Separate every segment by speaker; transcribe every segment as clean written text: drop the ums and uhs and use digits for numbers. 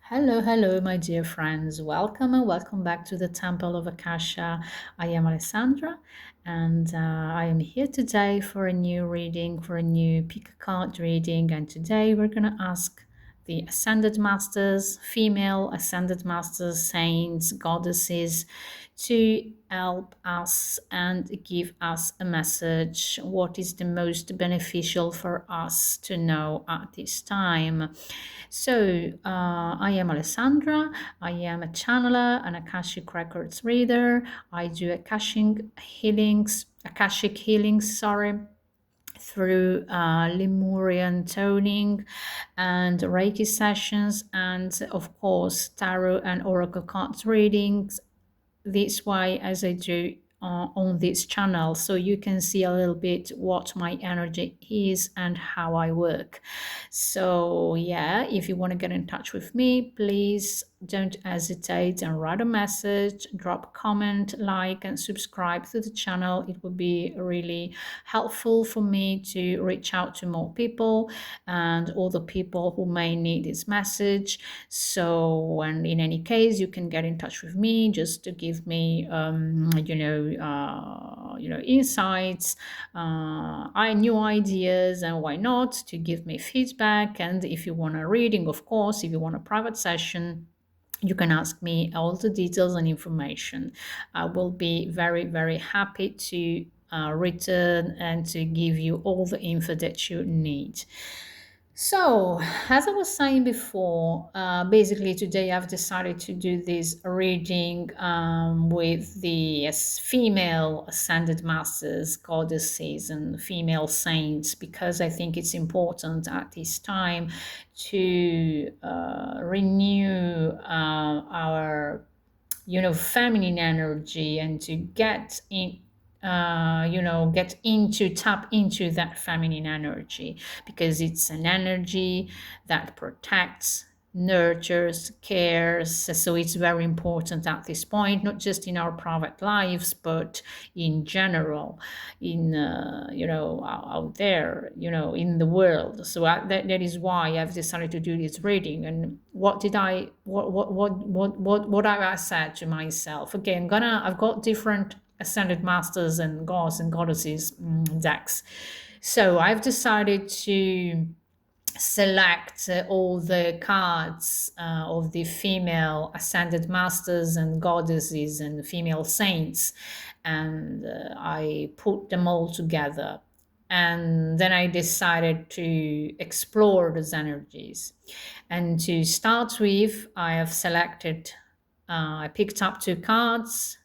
Speaker 1: Hello, hello, my dear friends. Welcome and welcome back to the Temple of Akasha. I am Alessandra, and I am here today for a new reading, for a new pick a card reading. And today we're going to ask the Ascended Masters, female Ascended Masters, saints, goddesses, to help us and give us a message. What is the most beneficial for us to know at this time? So, I am Alessandra. I am a channeler, an Akashic Records reader. I do Akashic healings, through Lemurian toning and Reiki sessions, and of course, tarot and oracle cards readings this way as I do on this channel, so you can see a little bit what my energy is and how I work. So yeah, if you want to get in touch with me, please don't hesitate and write a message, drop a comment, like and subscribe to the channel. It would be really helpful for me to reach out to more people and all the people who may need this message. So, and in any case, you can get in touch with me just to give me, insights, new ideas, and why not to give me feedback. And if you want a reading, of course, if you want a private session, you can ask me all the details and information. I will be very, very happy to return and to give you all the info that you need. So, as I was saying before, basically today I've decided to do this reading with the female ascended masters, goddesses, and female saints, because I think it's important at this time to renew our feminine energy and to tap into that feminine energy, because it's an energy that protects, nurtures, cares. So it's very important at this point, not just in our private lives, but in general, in out there, in the world. So that is why I've decided to do this reading. And what have I said to myself? Okay, I've got different ascended masters and gods and goddesses decks. So I've decided to select all the cards of the female ascended masters and goddesses and female saints, and I put them all together. And then I decided to explore those energies. And to start with, I have selected, I picked up two cards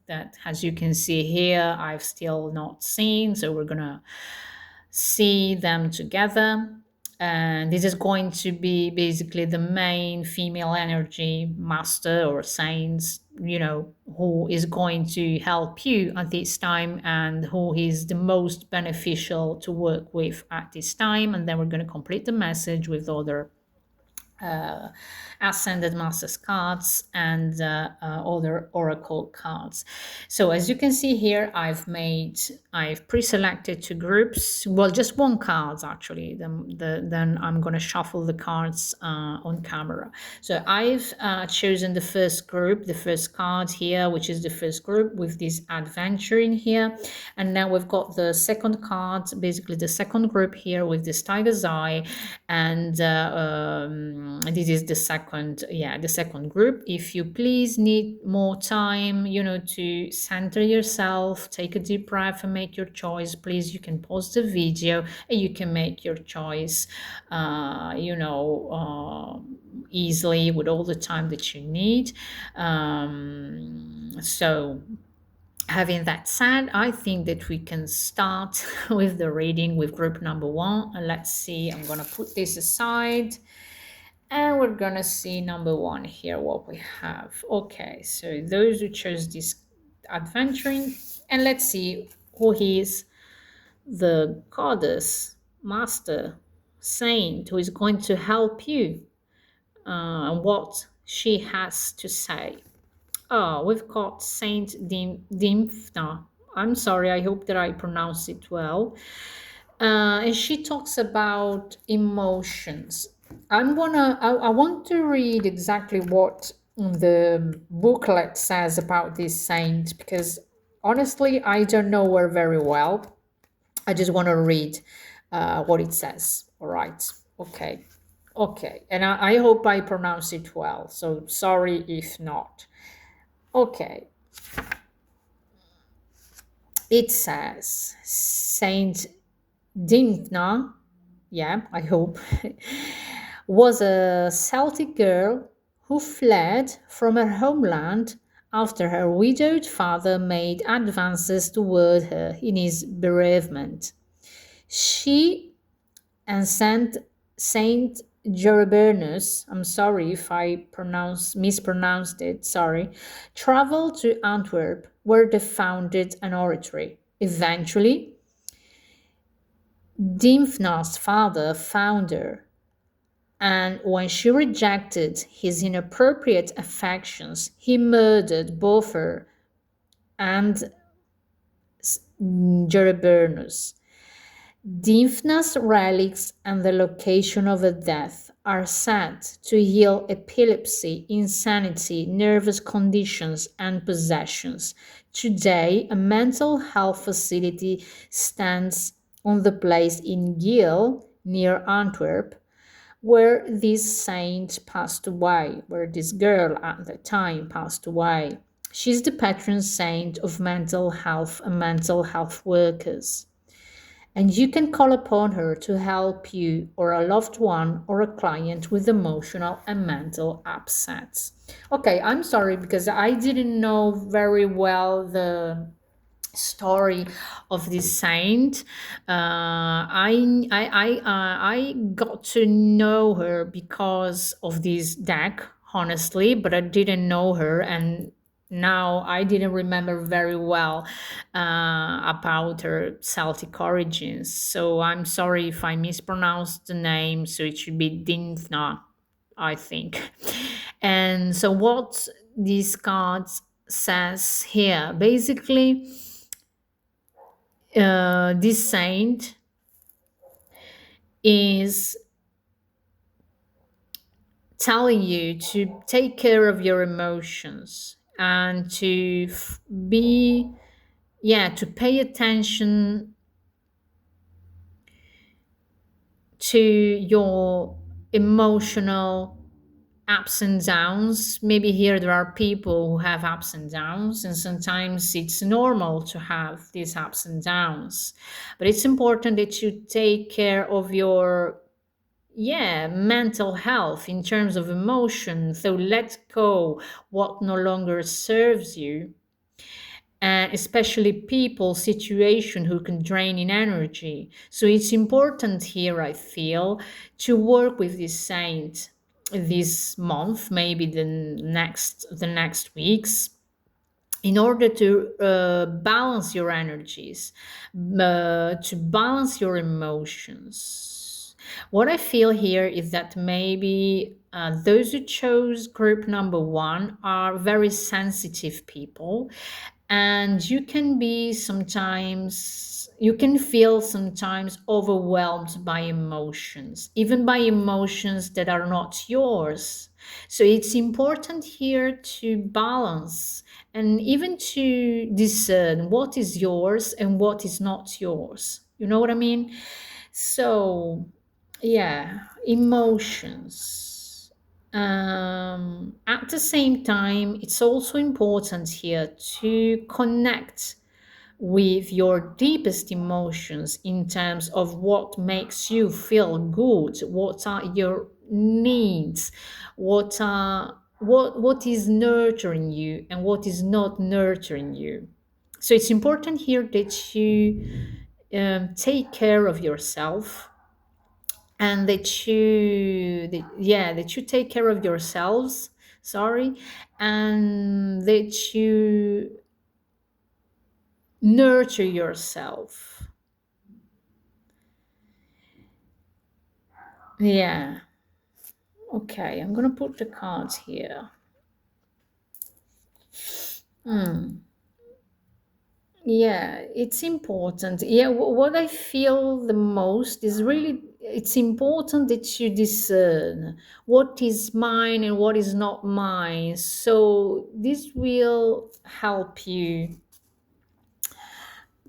Speaker 1: that, as you can see here, I've still not seen. So we're going to see them together. And this is going to be basically the main female energy master or saints, who is going to help you at this time and who is the most beneficial to work with at this time. And then we're going to complete the message with other uh, ascended masters cards and other oracle cards. So as you can see here, I've pre-selected two groups. Well, just one card actually. Then I'm going to shuffle the cards on camera. So I've chosen the first group, the first card here, which is the first group with this adventure in here. And now we've got the second card, basically the second group here with this tiger's eye. And this is the second group. If you please need more time, to center yourself, take a deep breath and make your choice, please, you can pause the video and you can make your choice, easily with all the time that you need. So having that said, I think that we can start with the reading with group number one. And let's see, I'm going to put this aside and we're going to see number one here, what we have. Okay, so those who chose this adventuring, and let's see who is the goddess, master, saint who is going to help you and what she has to say. Oh, we've got Saint Dimfna. I'm sorry, I hope that I pronounced it well. And she talks about emotions. I want to read exactly what the booklet says about this saint because honestly, I don't know her very well. I just want to read what it says. All right. Okay. Okay. And I hope I pronounce it well. So sorry if not. Okay. It says Saint Dimna, yeah, I hope, was a Celtic girl who fled from her homeland after her widowed father made advances toward her in his bereavement. She and Saint Jeroboamus, I'm sorry if I mispronounced it, sorry, traveled to Antwerp where they founded an oratory. Eventually, Dimfna's father found her, and when she rejected his inappropriate affections, he murdered both her and Jeroboamus. Dimphna's relics and the location of her death are said to heal epilepsy, insanity, nervous conditions, and possessions. Today, a mental health facility stands on the place in Giel, near Antwerp, where this saint passed away, where this girl at the time passed away. She's the patron saint of mental health and mental health workers, and you can call upon her to help you or a loved one or a client with emotional and mental upsets. Okay, I'm sorry because I didn't know very well the story of this saint. I got to know her because of this deck, honestly, but I didn't know her, and now I didn't remember very well about her Celtic origins. So I'm sorry if I mispronounced the name. So it should be Dinthna, I think. And so what this card says here, basically, this saint is telling you to take care of your emotions and to be, yeah, to pay attention to your emotional ups and downs. Maybe here there are people who have ups and downs, and sometimes it's normal to have these ups and downs. But it's important that you take care of your, yeah, mental health in terms of emotion. So let go what no longer serves you, and especially people, situation who can drain in energy. So it's important here, I feel, to work with this saint this month, maybe the next weeks, in order to balance your energies, to balance your emotions. What I feel here is that maybe those who chose group number one are very sensitive people, and you can feel sometimes overwhelmed by emotions, even by emotions that are not yours. So it's important here to balance and even to discern what is yours and what is not yours. You know what I mean? So, yeah, emotions. At the same time, it's also important here to connect with your deepest emotions in terms of what makes you feel good, what are your needs, what is nurturing you and what is not nurturing you. So it's important here that you take care of yourself, and that you take care of yourselves, sorry, and that you nurture yourself. Yeah. Okay, I'm gonna put the cards here. Hmm. Yeah, it's important. Yeah, what I feel the most is really it's important that you discern what is mine and what is not mine. So this will help you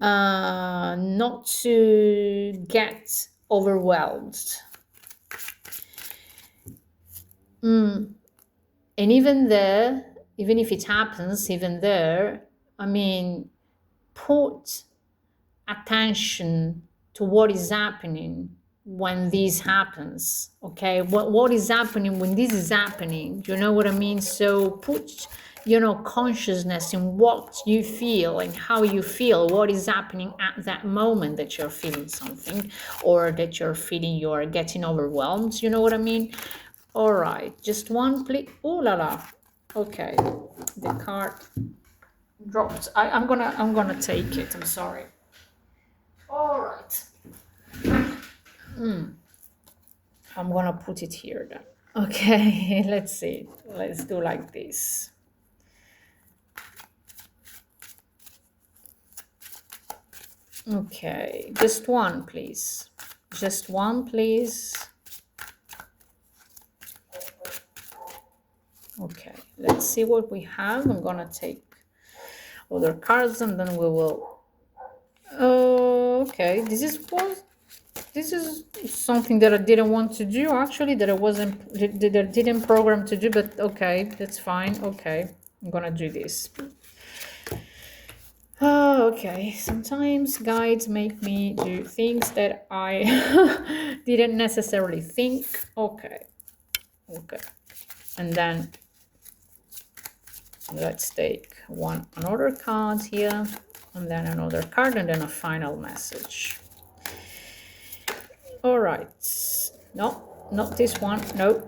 Speaker 1: not to get overwhelmed. Mm. And even there, even if it happens, even there, I mean, put attention to what is happening when this happens. Okay, what is happening when this is happening? Do you know what I mean? So put, consciousness in what you feel and how you feel, what is happening at that moment that you're feeling something, or that you're feeling you're getting overwhelmed. You know what I mean? All right, just one, please. Oh la la. Okay, the card dropped. I'm gonna take it. I'm sorry. All right. I'm gonna put it here then. Okay, let's see. Let's do like this. Okay, just one, please. Just one, please. Okay, let's see what we have. I'm gonna take other cards and then we will. Okay, this is something that I didn't want to do, actually, that I didn't program to do, but okay, that's fine. Okay, I'm gonna do this. Oh, okay, sometimes guides make me do things that I didn't necessarily think. Okay, and then let's take another card here, and then another card, and then a final message. All right. No, not this one. No.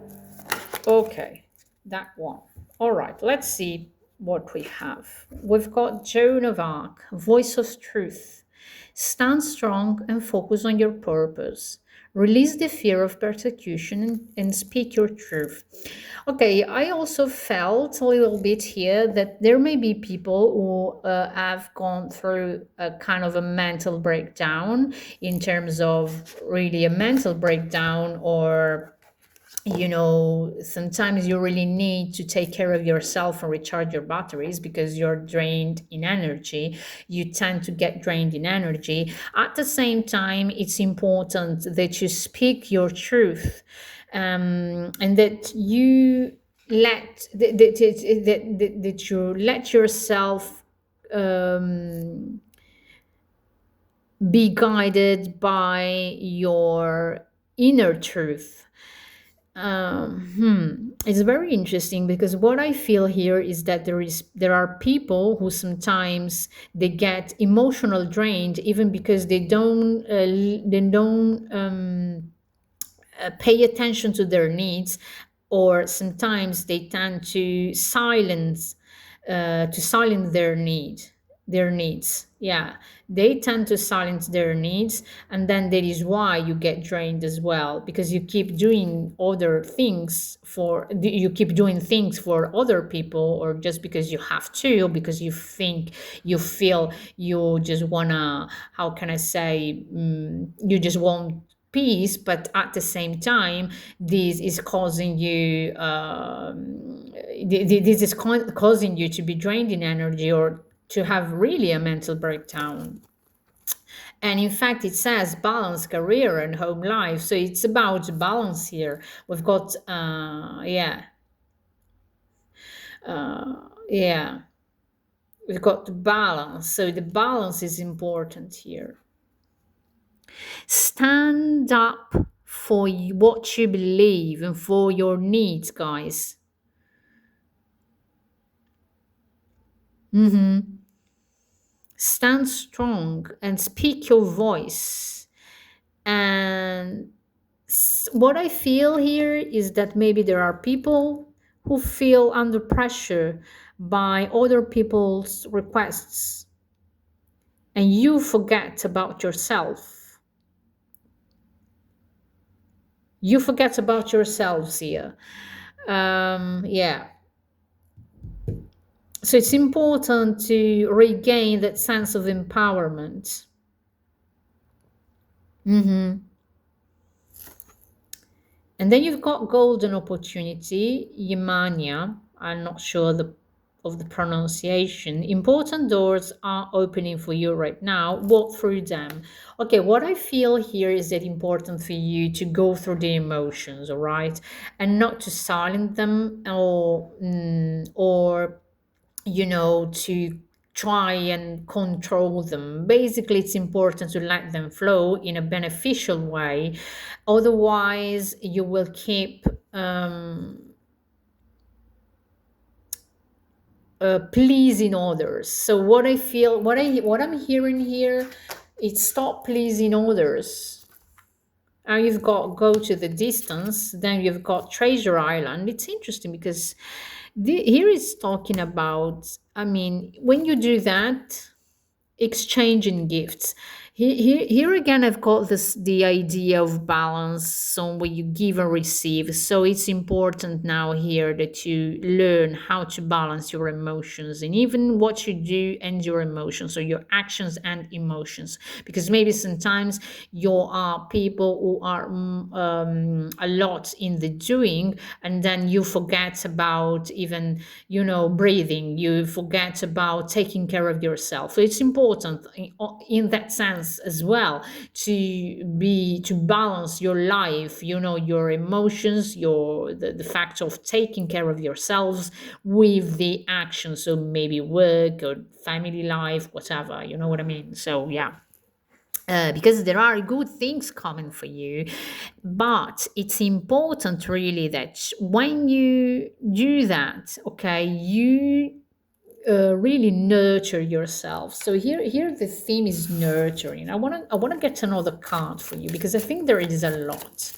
Speaker 1: Okay, that one. All right, let's see what we have. We've got Joan of Arc, voice of truth. Stand strong and focus on your purpose. Release the fear of persecution and speak your truth. Okay, I also felt a little bit here that there may be people who have gone through a kind of a mental breakdown, in terms of really a mental breakdown, or sometimes you really need to take care of yourself and recharge your batteries because you're drained in energy. You tend to get drained in energy. At the same time, it's important that you speak your truth, and that you that you let yourself be guided by your inner truth. It's very interesting, because what I feel here is that there are people who sometimes they get emotional drained, even because they don't pay attention to their needs, or sometimes they tend to silence their needs. Yeah, they tend to silence their needs, and then that is why you get drained as well, because you keep doing things for other people, or just because you have to, or because you feel you just wanna, how can I say, you just want peace, but at the same time this is causing you causing you to be drained in energy, or to have really a mental breakdown. And in fact, it says balance career and home life, so it's about balance here. We've got yeah, we've got the balance, so the balance is important here. Stand up for what you believe and for your needs, guys. Stand strong and speak your voice. And what I feel here is that maybe there are people who feel under pressure by other people's requests, and you forget about yourself. You forget about yourselves here. Yeah. So it's important to regain that sense of empowerment. And then you've got golden opportunity, Yemania. I'm not sure of the pronunciation. Important doors are opening for you right now. Walk through them. Okay, what I feel here is that important for you to go through the emotions, all right, and not to silence them or to try and control them. Basically, it's important to let them flow in a beneficial way. Otherwise, you will keep pleasing others. So what I'm hearing here, is stop pleasing others. And you've got go to the distance. Then you've got Treasure Island. It's interesting because here is talking about. I mean, when you do that, exchanging gifts. Here again, I've got the idea of balance, so where you give and receive. So it's important now here that you learn how to balance your emotions and even what you do and your emotions, so your actions and emotions. Because maybe sometimes you are people who are a lot in the doing, and then you forget about even breathing. You forget about taking care of yourself. So it's important in that sense as well to balance your life, your emotions, the fact of taking care of yourselves with the action. So maybe work or family life, whatever, you know what I mean? So yeah, because there are good things coming for you. But it's important really that when you do that, okay, you really nurture yourself. So here the theme is nurturing. I want to get another card for you because I think there is a lot.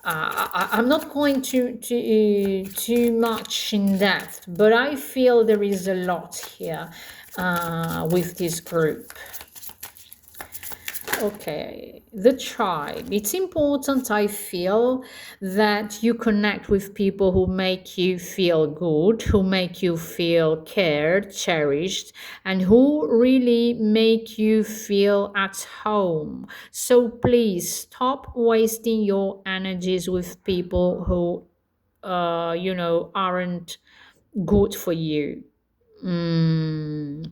Speaker 1: I'm not going too much in depth, but I feel there is a lot here with this group. Okay, the tribe. It's important, I feel, that you connect with people who make you feel good, who make you feel cared, cherished, and who really make you feel at home. So please stop wasting your energies with people who, aren't good for you. Mm,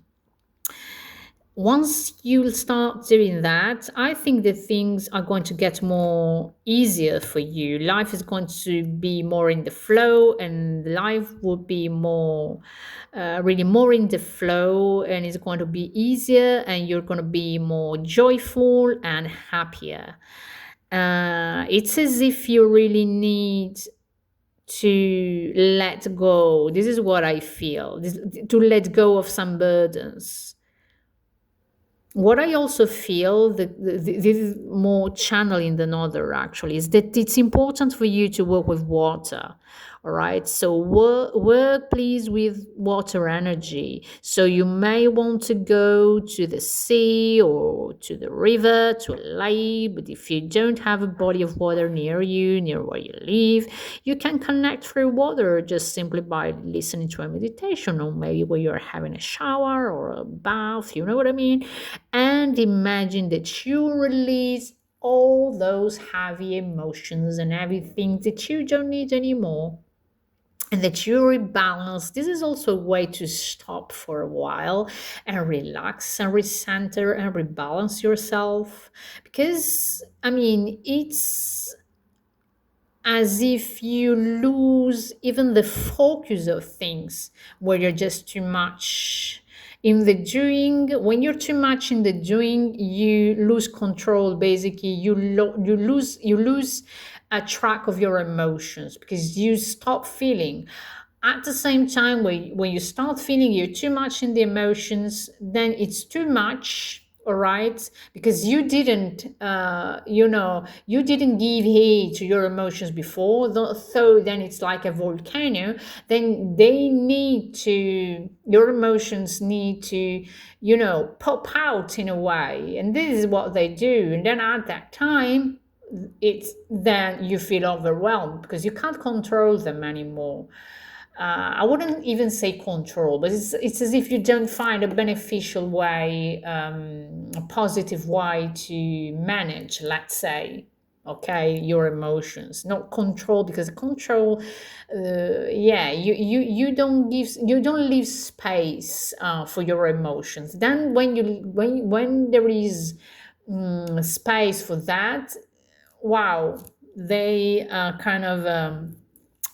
Speaker 1: Once you start doing that, I think the things are going to get more easier for you. Life is going to be more in the flow, and life will be more, really more in the flow, and it's going to be easier, and you're going to be more joyful and happier. It's as if you really need to let go. This is what I feel. To let go of some burdens. What I also feel that this is more channeling than other actually is that it's important for you to work with water. All right, so work please with water energy. So you may want to go to the sea or to the river, to a lake, but if you don't have a body of water near you, near where you live, you can connect through water just simply by listening to a meditation, or maybe where you're having a shower or a bath, you know what I mean? And imagine that you release all those heavy emotions and everything that you don't need anymore, and that you rebalance. This is also a way to stop for a while and relax and recenter and rebalance yourself. Because, I mean, it's as if you lose even the focus of things where you're just too much in the doing. When you're too much in the doing, you lose control. Basically, you lose a track of your emotions because you stop feeling. At the same time, when you start feeling you're too much in the emotions, then it's too much, all right, because you didn't you didn't give heed to your emotions before. So then it's like a volcano. Then your emotions need to pop out in a way, and this is what they do. And then at that time, it's then you feel overwhelmed because you can't control them anymore. I wouldn't even say control, but it's as if you don't find a beneficial way, a positive way to manage, let's say. okay, your emotions, not control, because control, yeah, you don't leave space for your emotions. Then when there is space for that, wow, they kind of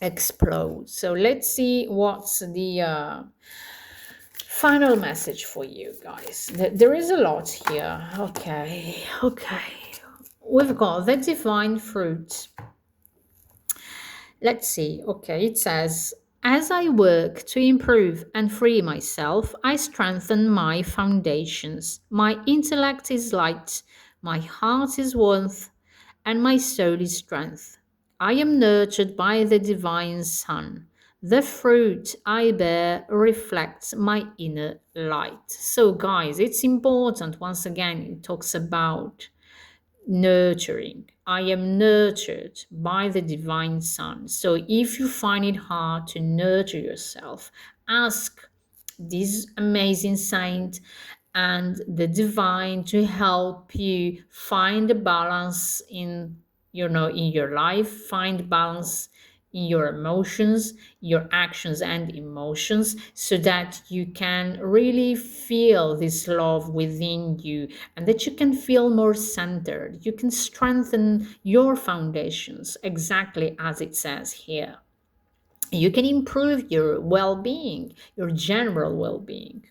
Speaker 1: explode. So let's see what's the final message for you guys. There is a lot here. Okay, okay. We've got the divine fruit. Let's see. Okay, it says, as I work to improve and free myself, I strengthen my foundations. My intellect is light, my heart is warmth, and my soul is strength. I am nurtured by the divine sun. The fruit I bear reflects my inner light. So, guys, it's important. Once again, it talks about nurturing. I am nurtured by the divine sun. So if you find it hard to nurture yourself, ask this amazing saint and the divine to help you find the balance in, in your life, find balance in your emotions, your actions and emotions, so that you can really feel this love within you, and that you can feel more centered. You can strengthen your foundations, exactly as it says here. You can improve your well-being, your general well-being.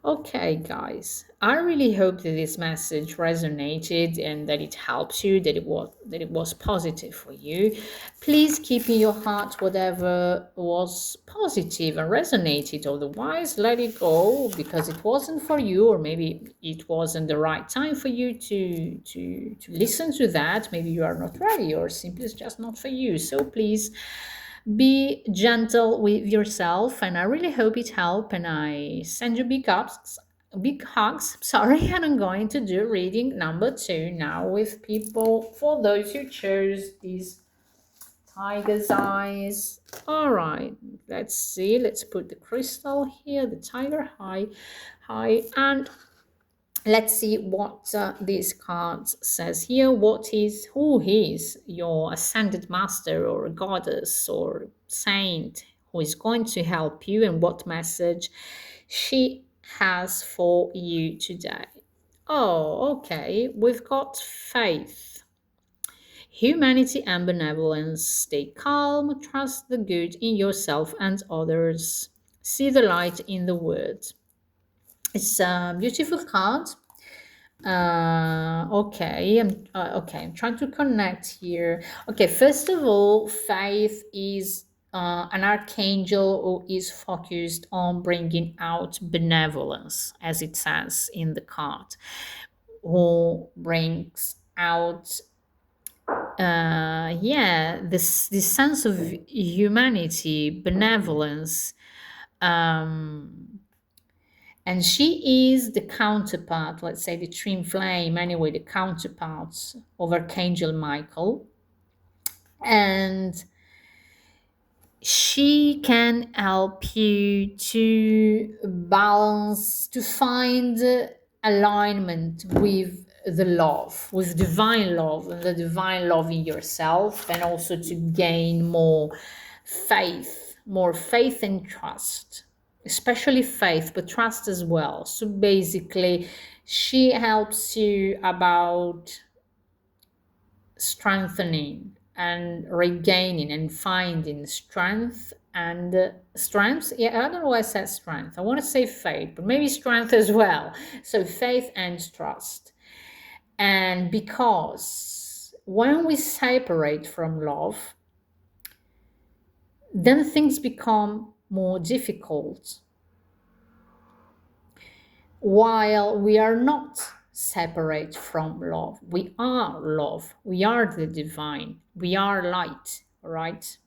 Speaker 1: Okay, guys, I really hope that this message resonated and that it helps you, that it was positive for you. Please keep in your heart whatever was positive and resonated. Otherwise, let it go because it wasn't for you, or maybe it wasn't the right time for you to listen to that. Maybe you are not ready, or simply it's just not for you. So please be gentle with yourself, and I really hope it helped, and I send you big hugs, sorry. And I'm going to do reading number 2 now with people, for those who chose these tiger's eyes. All right, let's see, let's put the crystal here, the tiger high, and let's see what this card says here. Who is your ascended master or goddess or saint who is going to help you, and what message she has for you today? Oh, okay, we've got faith, humanity, and benevolence. Stay calm, trust the good in yourself and others, see the light in the world. It's a beautiful card. I'm trying to connect here. Okay, first of all, faith is an archangel who is focused on bringing out benevolence, as it says in the card, who brings out this sense of humanity, benevolence. Um, and she is the counterpart, let's say the twin flame, anyway, the counterparts of Archangel Michael. And she can help you to balance, to find alignment with the love, with divine love, and the divine love in yourself, and also to gain more faith and trust, especially faith, but trust as well. So basically, she helps you about strengthening and regaining and finding strength and strength. Yeah, I don't know why I said strength. I want to say faith, but maybe strength as well. So faith and trust. And because when we separate from love, then things become more difficult. While we are not separate from love, we are love, we are the divine, we are light, right?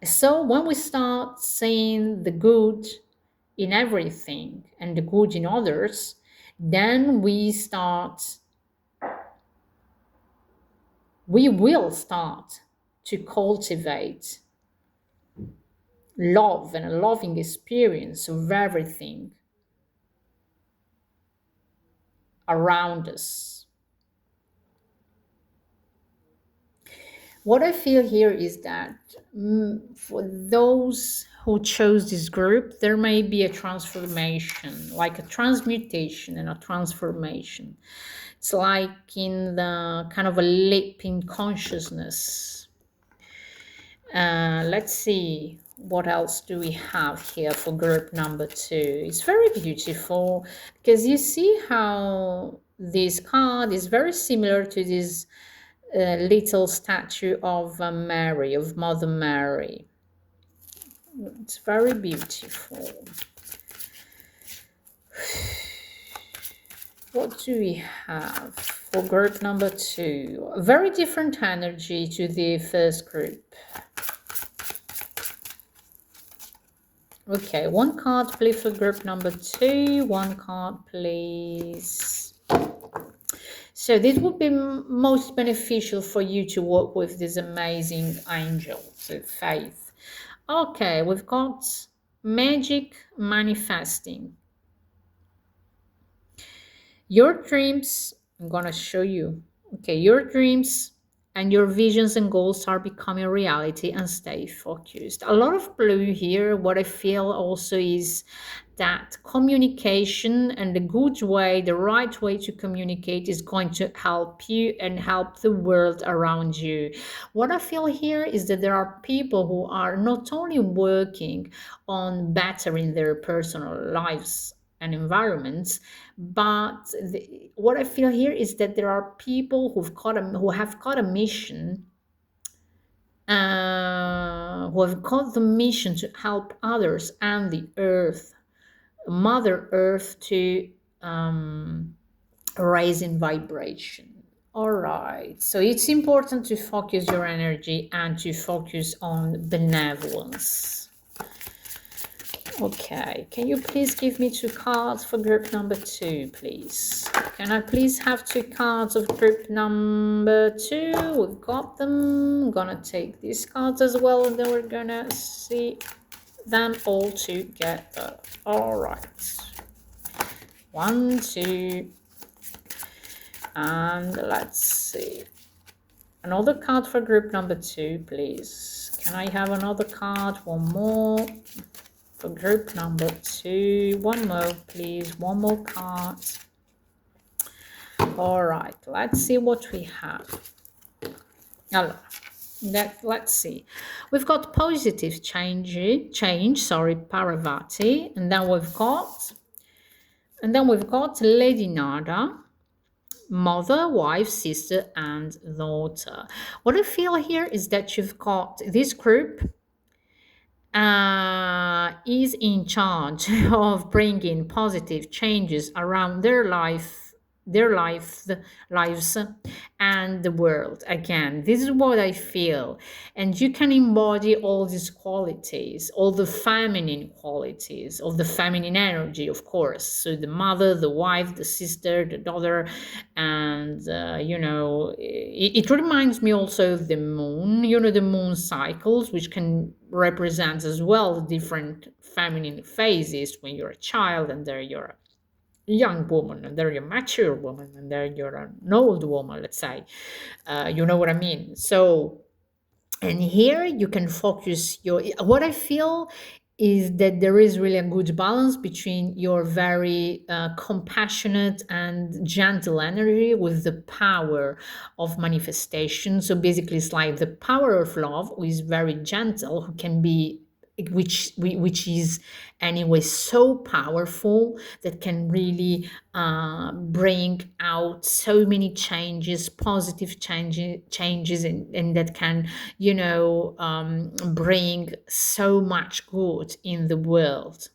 Speaker 1: So when we start seeing the good in everything and the good in others, then we will start to cultivate love and a loving experience of everything around us. What I feel here is that for those who chose this group, there may be a transformation, like a transmutation and a transformation. It's like in the kind of a leap in consciousness. Let's see what else do we have here for group number 2. It's very beautiful because you see how this card is very similar to this little statue of Mary, of Mother Mary. It's very beautiful. What do we have for group number 2? A very different energy to the first group. Okay, one card please for group number 2. One card please. So this would be most beneficial for you to work with these amazing angels of faith. Okay, we've got magic manifesting. Your dreams, I'm gonna show you. Okay, your dreams and your visions and goals are becoming reality, and stay focused. A lot of blue here. What I feel also is that communication and the good way, the right way to communicate is going to help you and help the world around you. What I feel here is that there are people who are not only working on bettering their personal lives and environments, but what I feel here is that there are people who have got a mission, who have got the mission to help others and the earth, Mother Earth, to raise in vibration. All right, so it's important to focus your energy and to focus on benevolence. Okay, can you please give me 2 cards for group number 2, please? Can I please have 2 cards of group number 2? We've got them. I'm gonna take these cards as well, and then we're gonna see them all together. All right. 1, 2, and let's see. Another card for group number 2, please. Can I have another card? One more. For group number 2, one more please, one more card. All right, let's see what we have. Let's see. We've got positive change, Parvati, and then we've got Lady Nada, mother, wife, sister, and daughter. What I feel here is that you've got this group is in charge of bringing positive changes around their lives and the world. Again, this is what I feel, and you can embody all these qualities, all the feminine qualities of the feminine energy, of course. So the mother, the wife, the sister, the daughter, and it reminds me also of the moon, the moon cycles, which can represent as well different feminine phases. When you're a child, and there you're a young woman, and there you're a mature woman, and there you're an old woman, let's say. You know what I mean? So, and here you can focus what I feel is that there is really a good balance between your very compassionate and gentle energy with the power of manifestation. So basically it's like the power of love, who is very gentle, who can be, which is anyway so powerful, that can really bring out so many changes, positive changes, and that can bring so much good in the world.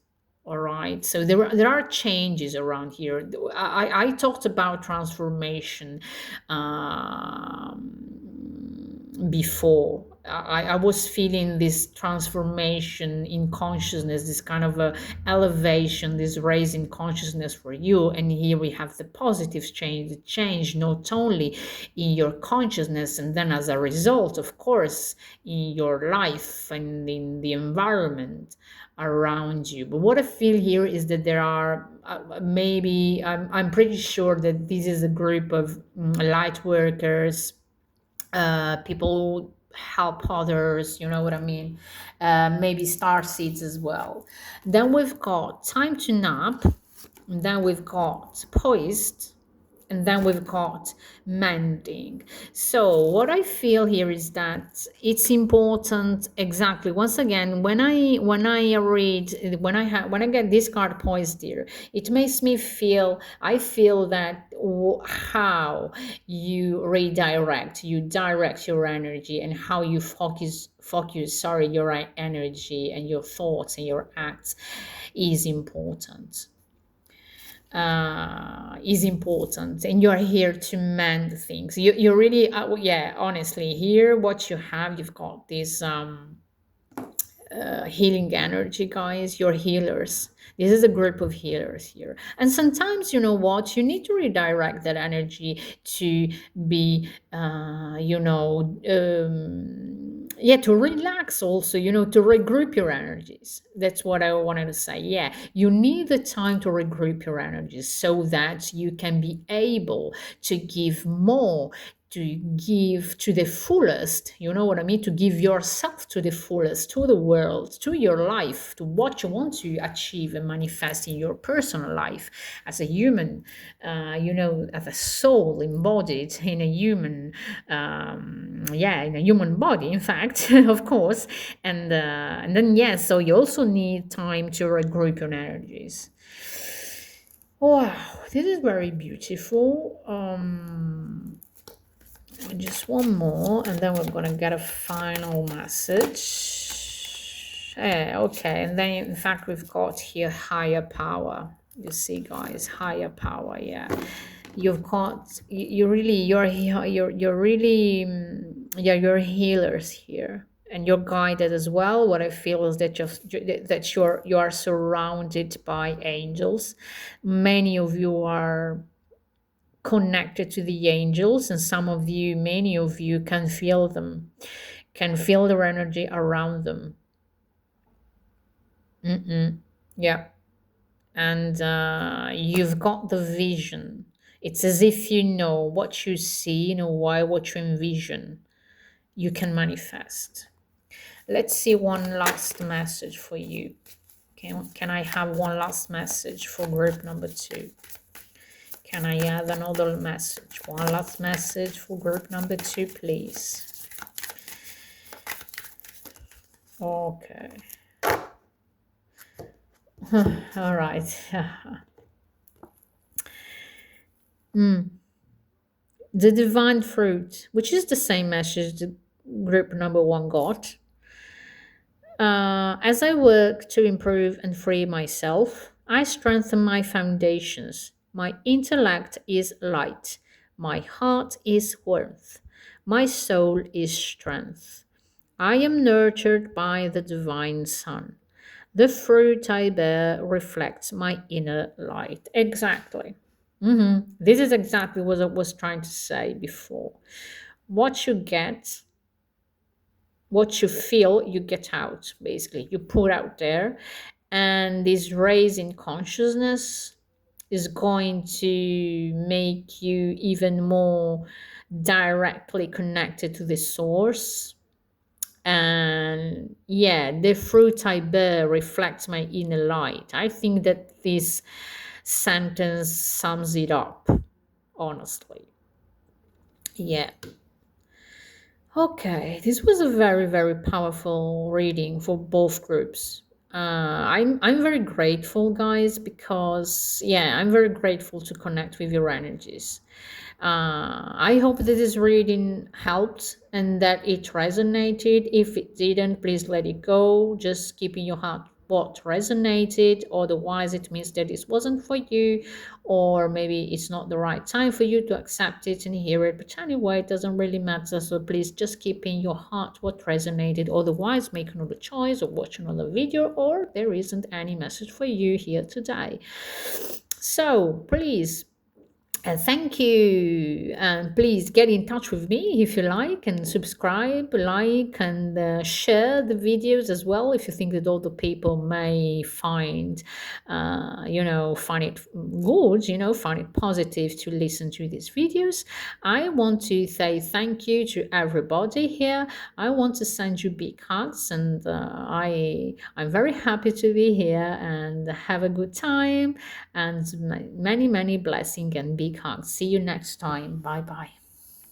Speaker 1: All right, so there are changes around here. I talked about transformation before. I was feeling this transformation in consciousness, this kind of a elevation, this raise in consciousness for you. And here we have the positive change, the change not only in your consciousness, and then as a result, of course, in your life and in the environment around you. But what I feel here is that there are maybe, I'm pretty sure that this is a group of light workers, people help others, you know what I mean? Maybe star seeds as well. Then we've got time to nap, and then we've got poised, and then we've got mending. So what I feel here is that it's important, exactly, once again, when I read, when I get this card poised here, it makes me feel, I feel that how you direct your energy, and how you focus, sorry, your energy and your thoughts and your acts is important, and you're here to mend things. You really, yeah, honestly, here what you have, you've got this healing energy, guys. You're healers. This is a group of healers here, and sometimes, you know what, you need to redirect that energy to be, yeah, to relax also, to regroup your energies. That's what I wanted to say. Yeah, you need the time to regroup your energies so that you can be able to give more, to give to the fullest, you know what I mean? To give yourself to the fullest, to the world, to your life, to what you want to achieve and manifest in your personal life as a human, as a soul embodied in a human, in a human body, in fact, of course. And then, yeah, so you also need time to regroup your energies. Wow, this is very beautiful. Just one more, and then we're gonna get a final message. Okay, and then in fact we've got here higher power. You see, guys, higher power. Yeah, you've got you really you're really you're healers here, and you're guided as well. What I feel is that you are surrounded by angels. Many of you are connected to the angels, and many of you can feel them, can feel their energy around them. Yeah, and you've got the vision. It's as if you know what you see, why what you envision you can manifest. Let's see one last message for you. Can I have one last message for group number 2? Can I add another message? One last message for group number 2, please. Okay. All right. The divine fruit, which is the same message the group number 1 got. As I work to improve and free myself, I strengthen my foundations. My intellect is light. My heart is warmth. My soul is strength. I am nurtured by the divine sun. The fruit I bear reflects my inner light. Exactly. This is exactly what I was trying to say before. What you get, what you feel, you get out, basically. You put out there. And this raise in consciousness is going to make you even more directly connected to the source. And yeah, the fruit I bear reflects my inner light. I think that this sentence sums it up, honestly. Yeah. Okay, this was a very, very powerful reading for both groups. I'm very grateful, guys, because yeah, I'm very grateful to connect with your energies. I hope that this reading helped and that it resonated. If it didn't, please let it go. Just keep in your heart what resonated. Otherwise, it means that this wasn't for you, or maybe it's not the right time for you to accept it and hear it. But anyway, it doesn't really matter. So please just keep in your heart what resonated. Otherwise, make another choice or watch another video, or there isn't any message for you here today. So please Thank you. And please get in touch with me if you like, and subscribe, like, and share the videos as well if you think that other people may find, find it good, find it positive to listen to these videos. I want to say thank you to everybody here. I want to send you big hugs, and I'm very happy to be here, and have a good time, and many, many blessings and big hugs. See you next time. Bye bye.